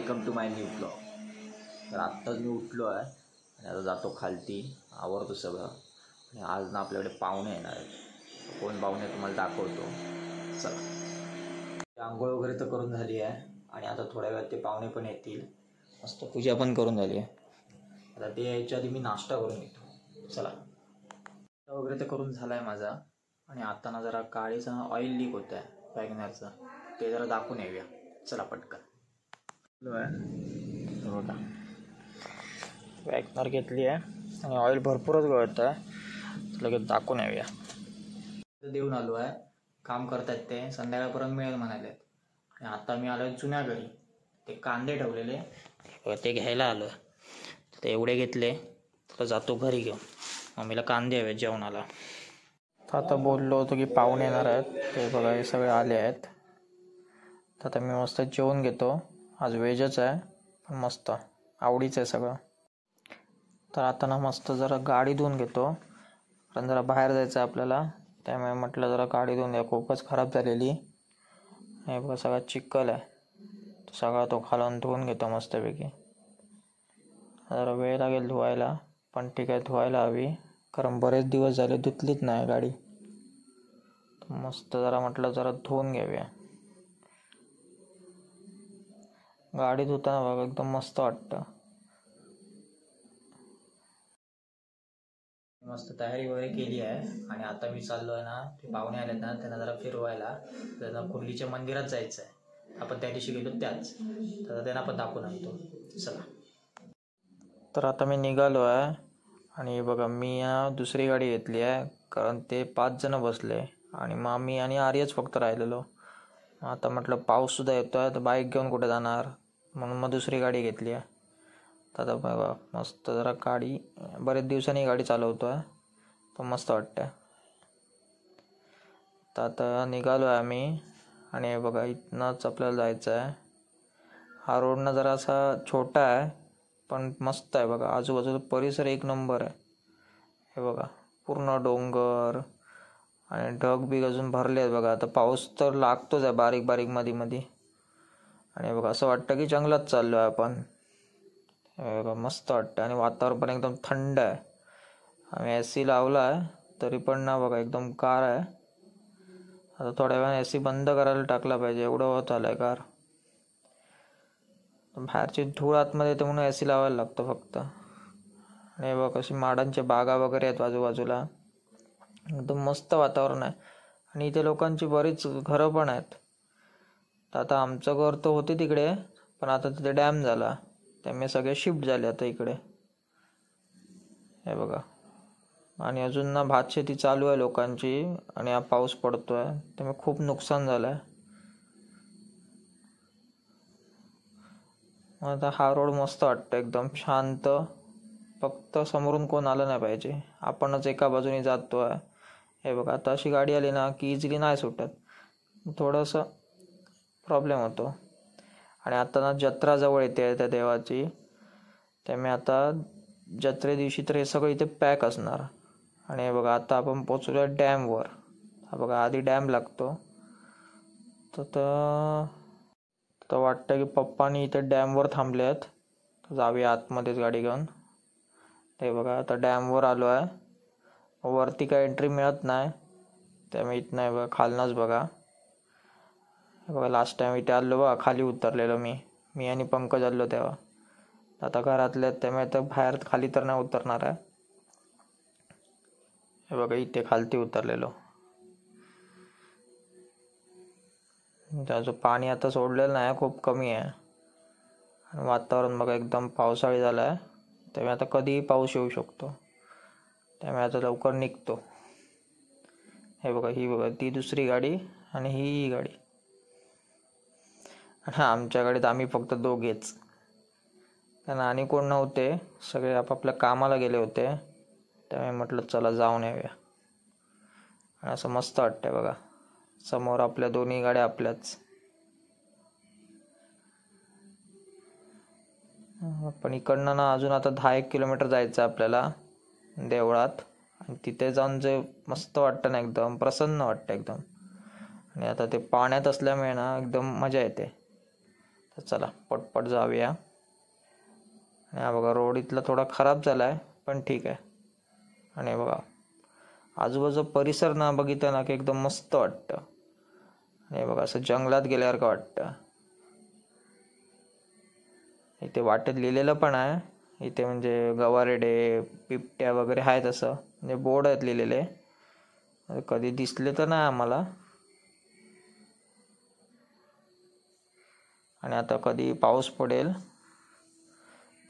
Welcome to my new blog. तर आत्ताच मी उठलो आहे आणि आता जातो खालती, आवरतो सगळं. आणि आज ना आपल्याकडे पाहुणे येणार आहेत. कोण पाहुणे तुम्हाला दाखवतो. चला, आंघोळ वगैरे तर करून झाली आहे आणि आता थोड्या वेळात ते पाहुणे पण येतील. मस्त पूजा पण करून झाली आहे. आता ते यायच्या आधी मी नाश्ता करून घेतो. चला, नाश्ता वगैरे तर करून झाला आहे माझा. आणि आता ना जरा गाडीचा ऑइल लीक होत आहे वॅगनरचं, ते जरा दाखवून येऊया. चला पटकन. बघा, वॅगनर घेतली आहे आणि ऑइल भरपूरच गळत आहे. लगेच दाखवून येऊया. देऊन आलो आहे, काम करतात ते, संध्याकाळपर्यंत मिळेल म्हणाले. आणि आता मी आलो आहे जुन्या घरी. ते कांदे ठेवलेले ते घ्यायला आलो आहे. ते एवढे घेतले तर जातो घरी घेऊन. मम्मीला कांदे हवे जेवणाला. आता बोललो होतो की पाहुणे येणार आहेत, ते बघा हे सगळे आले आहेत. तर आता मी मस्त जेवून घेतो. आज व्हेजच आहे पण मस्त आवडीचं आहे सगळं. तर आता ना मस्त जरा गाडी धुवून घेतो, कारण जरा बाहेर जायचं आहे आपल्याला. त्यामुळे म्हटलं जरा गाडी धुवून द्या, खूपच खराब झालेली. हे बघा सगळा चिखल आहे, सगळा तो खालून धुवून घेतो मस्तपैकी. जरा वेळ लागेल धुवायला, पण ठीक आहे, धुवायला हवी, कारण बरेच दिवस झाले धुतलीच नाही गाडी. मस्त जरा म्हटलं जरा धुवून घेऊया. गाडी धुताना बघा एकदम मस्त वाटतं. मस्त तयारी वगैरे केली आहे आणि आता मी चाललो आहे ना, ते पाहुणे आलेत ना, त्यांना जरा फिरवायला. त्यांना कुर्लीच्या मंदिरात जायचं आहे. आपण त्या दिवशी गेलो त्याच, तर त्यांना पण दाखवून आणतो. चला. तर आता मी निघालो आहे आणि बघा मी दुसरी गाडी घेतली आहे, कारण ते 5 जण बसले आणि मग मी आणि आर्यच फक्त राहिलेलो. आता म्हटलं पाऊससुद्धा येतो आहे, तर बाईक घेऊन कुठे जाणार, म्हणून मग दुसरी गाडी घेतली आहे. आता बघा मस्त जरा गाडी, बरेच दिवसांनी गाडी चालवतो आहे, तर मस्त वाटतं. तर आता निघालो आहे आम्ही आणि बघा इथनंच आपल्याला जायचं आहे. हा रोडनं जरा असा छोटा आहे पण मस्त आहे. बघा आजूबाजूला परिसर एक नंबर आहे. हे बघा पूर्ण डोंगर आणि ढग बी अजून भरले आहेत. बघा आता पाऊस तर लागतोच आहे बारीक बारीक मध्ये मध्ये. आणि बघा असं वाटतं की जंगलात चाललो आहे आपण. बघा मस्त वाटतं आणि वातावरण पण एकदम थंड आहे. आम्ही AC लावला आहे तरी पण ना बघा एकदम गार आहे. आता थोड्या वेळाने AC बंद करायला टाकला पाहिजे, एवढं होत आलं आहे गार. बाहेरची धूळ आतमध्ये येते म्हणून AC लावायला लागतो फक्त. आणि बघा कशी माडांच्या बागा वगैरे आहेत आजूबाजूला, एकदम मस्त वातावरण आहे. आणि इथे लोकांची बरीच घरं पण आहेत. तर आता आमचं घर तर होते तिकडे, पण आता तिथे डॅम झाला त्यामुळे सगळे शिफ्ट झाले आता इकडे. हे बघा, आणि अजून ना भात शेती चालू आहे लोकांची आणि हा पाऊस पडतोय त्यामुळे खूप नुकसान झालं आहे. आता हा रोड मस्त वाटतं, एकदम शांत. फक्त समोरून कोण आलं नाही पाहिजे, आपणच एका बाजूने जातो आहे. हे बघा आता अशी गाडी आली ना की इझिली नाही सुटत, थोडंसं प्रॉब्लेम होतो. आणि आता ना जत्रा जवळ येते त्या देवाची, त्यामुळे आता जत्रे दिवशी तर हे सगळं इथे पॅक असणार. आणि हे बघा आता आपण पोचलो आहे डॅमवर. हा बघा आधी डॅम लागतो. तर वाटतं की पप्पानी इथे डॅमवर थांबले आहेत, तर जाऊया आतमध्येच गाडी घेऊन. ते बघा आता डॅमवर आलो आहे. वरती काय एंट्री मिळत नाही, त्यामुळे इथं नाही बघा, खालनंच बघा. बघा लास्ट टाइम इथे आलो बघा, खाली उतरलेलो मी आणि पंकज आलो तेव्हा. आता घरातले त्यामुळे तर बाहेर खाली तर नाही उतरणार आहे. हे बघा इथे खालती उतरलेलो. त्याचं पाणी आता सोडलेलं नाही, खूप कमी आहे. आणि वातावरण बघा एकदम पावसाळी झालं आहे, त्यामुळे आता कधीही पाऊस येऊ शकतो, त्यामुळे आता लवकर निघतो. हे बघा ही बघा ती दुसरी गाडी आणि ही गाडी. आणि आमच्या गाडीत आम्ही फक्त दोघेच, कारण आणि कोण नव्हते, सगळे आपापल्या कामाला गेले होते. त्यामुळे म्हटलं चला जाऊन येऊया. आणि असं मस्त वाटतंय बघा, समोर आपल्या दोन्ही गाड्या आपल्याच. पण इकडनं ना अजून आता 10-1 किलोमीटर जायचं आहे आपल्याला देवळात. आणि तिथे जाऊन जे मस्त वाटतं ना, एकदम प्रसन्न वाटतं एकदम. आणि आता ते पाण्यात असल्यामुळे ना एकदम मजा येते. तर चला पटपट जाऊया. आणि हा बघा रोड इथला थोडा खराब झाला आहे पण ठीक आहे. आणि बघा आजूबाजूचा परिसर ना बघितलं ना की एकदम मस्त वाटतं. आणि बघा असं जंगलात गेल्यासारखं वाटतं. इथे वाटेत लिहिलेलं पण आहे. इथे म्हणजे गवारेडे बिबट्या वगैरे आहेत असं म्हणजे बोर्ड आहेत लिहिलेले. कधी दिसले तर नाही आम्हाला. आणि आता कधी पाऊस पडेल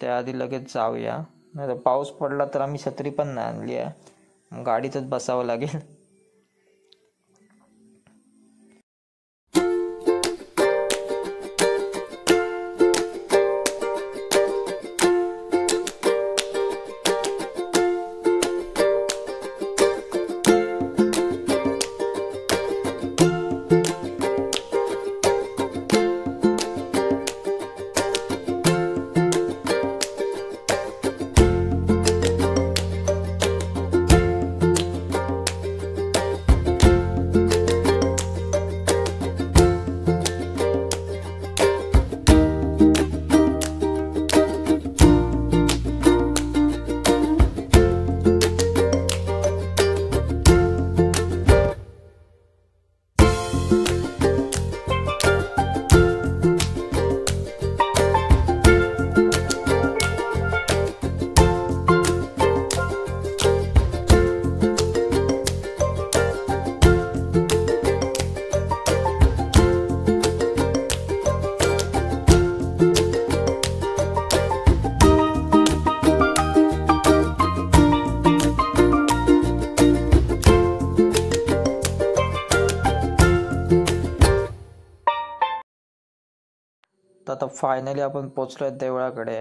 त्याआधी लगेच जाऊया. नाही तर पाऊस पडला तर आम्ही छत्री पण नाही आणली आहे, मग गाडीतच बसावं लागेल. तर आता फायनली आपण पोचलो आहे देवळाकडे.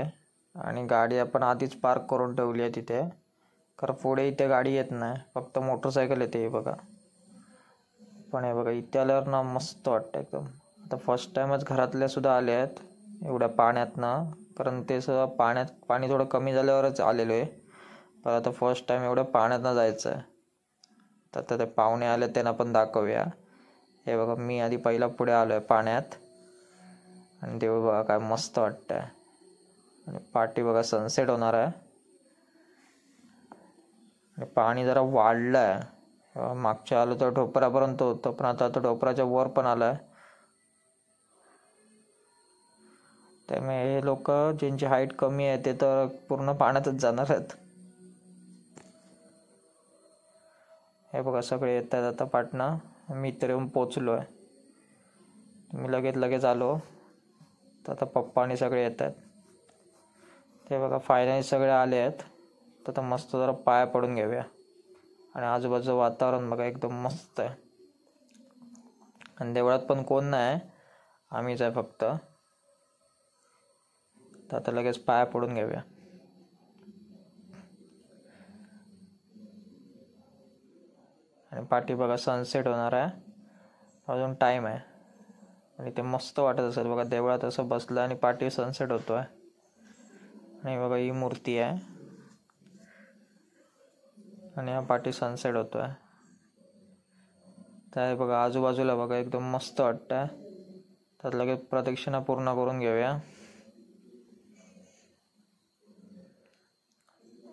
आणि गाडी आपण आधीच पार्क करून ठेवली आहे तिथे, कारण पुढे इथे गाडी येत नाही, फक्त मोटरसायकल येते हे बघा. पण हे बघा इथे आल्यावर ना मस्त वाटतं एकदम. आता फर्स्ट टाइमच घरातल्या सुद्धा आले आहेत एवढ्या पाण्यातनं, कारण ते सगळं पाणी थोडं कमी झाल्यावरच आलेलो आहे. पण आता फर्स्ट टाइम एवढ्या पाण्यातनं जायचं आहे. तर आता ते पाहुणे आले त्यांना पण दाखवूया. हे बघा मी आधी पहिला पुढे आलो आहे पाण्यात. आणि ते बघा काय मस्त वाटतंय. आणि पाठी बघा सनसेट होणार आहे. आणि पाणी जरा वाढलं आहे. मागच्या आलो तर ढोपरापर्यंत होतं, पण आता ढोपराच्या वर पण आलं आहे. त्यामुळे हे लोक ज्यांची हाईट कमी आहे ते तर पूर्ण पाण्यातच जाणार आहेत. हे बघा सगळे येत आहेत आता पाटणा. मी इथे येऊन पोचलो आहे. मी लगेच आलो. तर आता पप्पा आणि सगळे येत आहेत. ते बघा फायनली सगळे आले आहेत. तर आता मस्त जरा पाया पडून घेऊया. आणि आजूबाजूचं वातावरण बघा एकदम मस्त आहे. आणि देवळात पण कोण नाही, आम्हीच आहे फक्त. तर आता लगेच पाया पडून घेऊया. आणि पाठी बघा सनसेट होणार आहे, अजून टाईम आहे. आणि ते मस्त वाटत असेल बघा देवळात असं बसलं आणि पाठी सनसेट होतोय. आणि बघा ही मूर्ती आहे आणि या पाठी सनसेट होतोय. तर बघा आजूबाजूला बघा एकदम मस्त वाटतंय. तर लगेच प्रदक्षिणा पूर्ण करून घेऊया.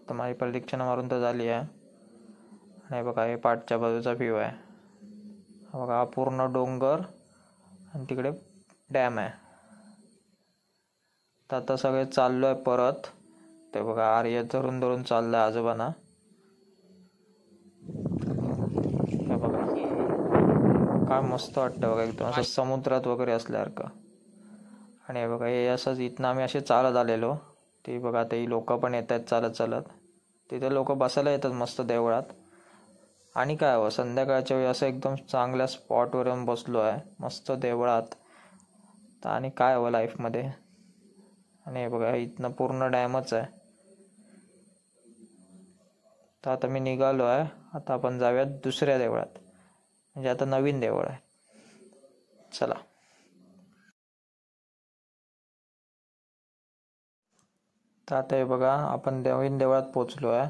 तर माझी प्रदक्षिणा मारून तर झाली आहे. आणि बघा हे पाठच्या बाजूचा व्ह्यू आहे. बघा हा पूर्ण डोंगर आणि तिकडे डॅम आहे. तर आता सगळे चाललो आहे परत. ते बघा आर्य धरून चाललंय आजोबांना. हे बघा काय मस्त वाटतं बघा एकदम असं समुद्रात वगैरे असल्यासारखं. आणि हे बघा हे असंच इथनं आम्ही असे चालत आलेलो. ते बघा आता ही लोक पण येत आहेत चालत. तिथे लोक बसायला येतात मस्त देवळात. आणि काय हवं संध्याकाळच्या वेळी असं एकदम चांगल्या स्पॉटवर येऊन बसलो आहे मस्त देवळात. तर आणि काय हवं लाईफमध्ये. आणि हे बघा इथनं पूर्ण डॅमच आहे. तर आता मी निघालो आहे. आता आपण जाऊयात दुसऱ्या देवळात, म्हणजे आता नवीन देवळ आहे. चला. तर आता हे बघा आपण नवीन देवळात पोचलो आहे.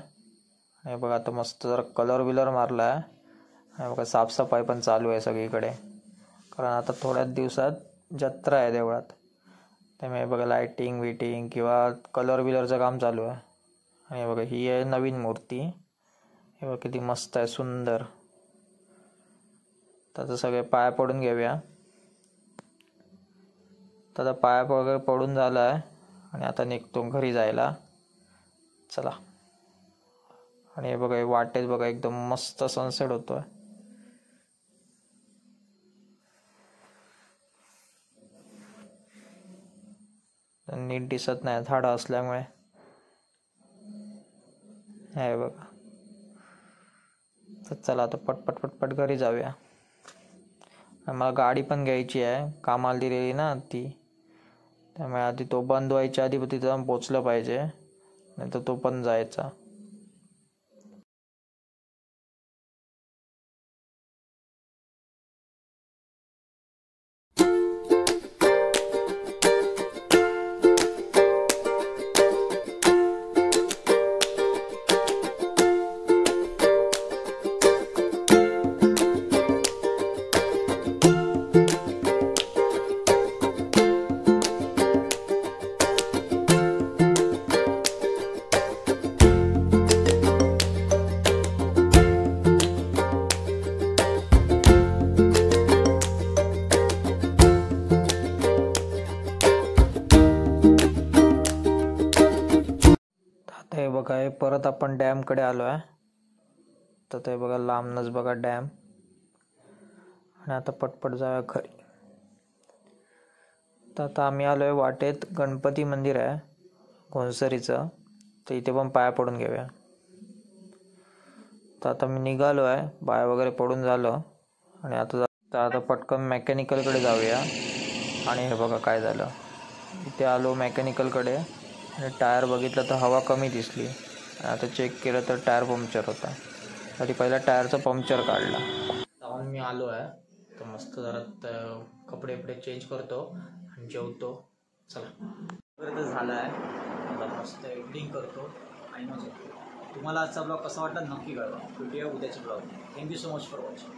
हे बघा आता मस्त जरा कलर मारला आहे. हे बघा साफसफाई पण चालू आहे सगळीकडे, कारण आता थोड्याच दिवसात जत्रा आहे देवळात. त्यामुळे बघा लायटिंग विटिंग किंवा कलर बिलरचं काम चालू आहे. आणि बघा ही आहे नवीन मूर्ती. हे बघा किती मस्त आहे, सुंदर. त्याचं सगळे पाया पडून घेऊया. तर पाया वगैरे पडून झाला आहे आणि आता निघतो घरी जायला. चला. आणि हे बघा वाटेत बघा एकदम मस्त सनसेट होतोय. नीट दिसत नाही झाडं असल्यामुळे. हे बघा. तर चला आता पटपट पटपट घरी जाऊया. मला गाडी पण घ्यायची आहे, कामाला दिलेली ना ती. त्यामुळे आधी तो बंद व्हायच्या आधी तिथं जाऊन पोचलं पाहिजे, नाही तर तो पण जायचा. हे बघा हे परत आपण डॅमकडे आलो आहे. तर ते बघा लांबनच बघा डॅम. आणि आता पटपट जाऊया घरी. तर आता आम्ही आलो आहे वाटेत गणपती मंदिर आहे घोणसरीचं, तर इथे पण पाया पडून घेऊया. तर आता मी निघालो आहे, पाया वगैरे पडून झालं. आणि आता पटकन मेकॅनिकलकडे जाऊया. आणि हे बघा काय झालं, इथे आलो मेकॅनिकलकडे आणि टायर बघितलं तर हवा कमी दिसली. आता चेक केलं तर टायर पंक्चर होता. आधी पहिला टायरचा पंक्चर काढला. जाऊन मी आलो आहे. तर मस्त जरा कपडे चेंज करतो आणि जेवतो. चला. वगैरे तर झालं आहे. आता मस्त एडिटिंग करतो आणि मग जेवतो. तुम्हाला आजचा ब्लॉग कसा वाटला नक्की कळवा. भेटूया उद्याच्या blog. Thank you so much for watching.